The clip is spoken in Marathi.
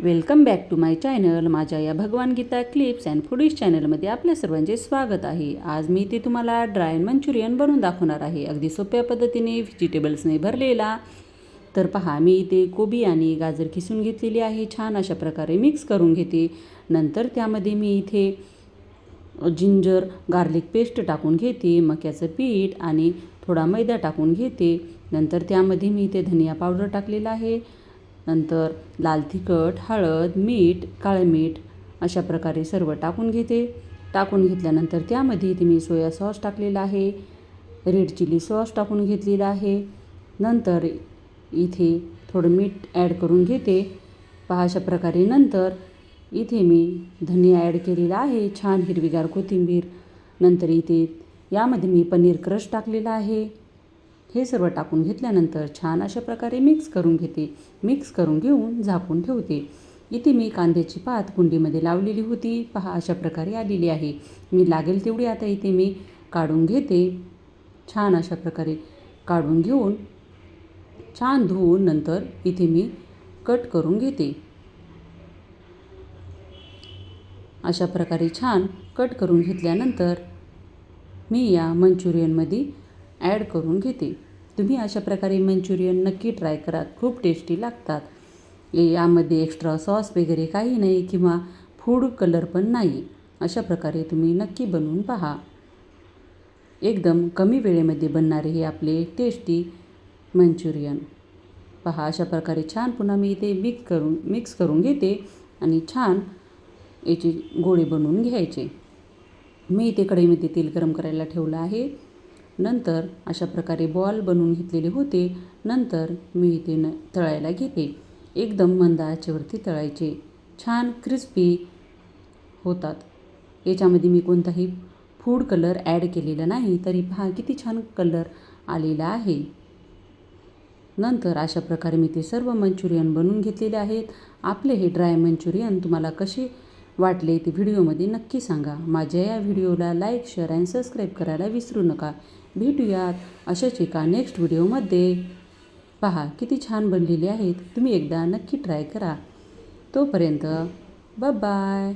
Welcome back to my channel. माझ्या या भगवान गीता क्लिप्स अँड फूडीज चॅनलमध्ये आपल्या सर्वांचे स्वागत आहे. आज मी ते तुम्हाला ड्राय मंचुरियन बनवून दाखवणार आहे, अगदी सोप्या पद्धतीने व्हेजिटेबल्सने भरलेला. तर पहा, मी इथे कोबी आणि गाजर किसून घेतलेली आहे. छान अशा प्रकारे मिक्स करून घेते. नंतर त्यामध्ये मी इथे जिंजर गार्लिक पेस्ट टाकून घेते, मक्याचं पीठ आणि थोडा मैदा टाकून घेते. नंतर त्यामध्ये मी इथे धनिया पावडर टाकलेला आहे. नंतर लाल तिखट, हळद, मीठ, काळे मीठ अशा प्रकारे सर्व टाकून घेते. टाकून घेतल्यानंतर त्यामध्ये इथे मी सोया सॉस टाकलेला आहे, रेड चिली सॉस टाकून घेतलेला आहे. नंतर इथे थोडं मीठ ॲड करून घेते. पहा अशा प्रकारे. नंतर इथे मी धनिया ॲड केलेला आहे, छान हिरवीगार कोथिंबीर. नंतर इथे यामध्ये मी पनीर क्रश टाकलेला आहे. हे सर्व टाकून घेतल्यानंतर छान अशा प्रकारे मिक्स करून घेते. मिक्स करून घेऊन झाकून ठेवते. इथे मी कांद्याची पात कुंडीमध्ये लावलेली होती. पहा अशा प्रकारे आलेली आहे. मी लागेल तेवढी आता इथे मी काढून घेते. छान अशा प्रकारे काढून घेऊन छान धुवून नंतर इथे मी कट करून घेते. अशा प्रकारे छान कट करून घेतल्यानंतर मी या मंचुरियनमध्ये ॲड करून घेते. तुम्ही अशा प्रकारे मंचुरियन नक्की ट्राय करा, खूप टेस्टी लागतात. यामध्ये एक्स्ट्रा सॉस वगैरे काही नाही किंवा फूड कलर पण नाही. अशा प्रकारे तुम्ही नक्की बनवून पहा. एकदम कमी वेळेमध्ये बनणारे हे आपले टेस्टी मंचुरियन. पहा अशा प्रकारे छान पुन्हा मी इथे मिक्स करून घेते आणि छान याचे गोळे बनवून घ्यायचे. मी इथे कढईमध्ये तेल गरम करायला ठेवलं आहे. नंतर अशा प्रकारे बॉल बनवून घेतलेले होते. नंतर मी इथे तळायला घेते. एकदम मंद आचेवरती तळायचे. छान क्रिस्पी होतात. याच्यामध्ये मी कोणताही फूड कलर ॲड केलेला नाही, तरी पहा किती छान कलर आलेला आहे. नंतर अशा प्रकारे मी ते सर्व मंचुरियन बनवून घेतलेले आहेत. आपले हे ड्राय मंचुरियन तुम्हाला कसे वाटले ते व्हिडिओमध्ये नक्की सांगा. माझ्या या व्हिडिओला लाईक, शेअर आणि सबस्क्राईब करायला विसरू नका. भेटूयात अशाच एका नेक्स्ट व्हिडिओमध्ये. पहा किती छान बनलेले आहेत. तुम्ही एकदा नक्की ट्राय करा. तोपर्यंत बाय.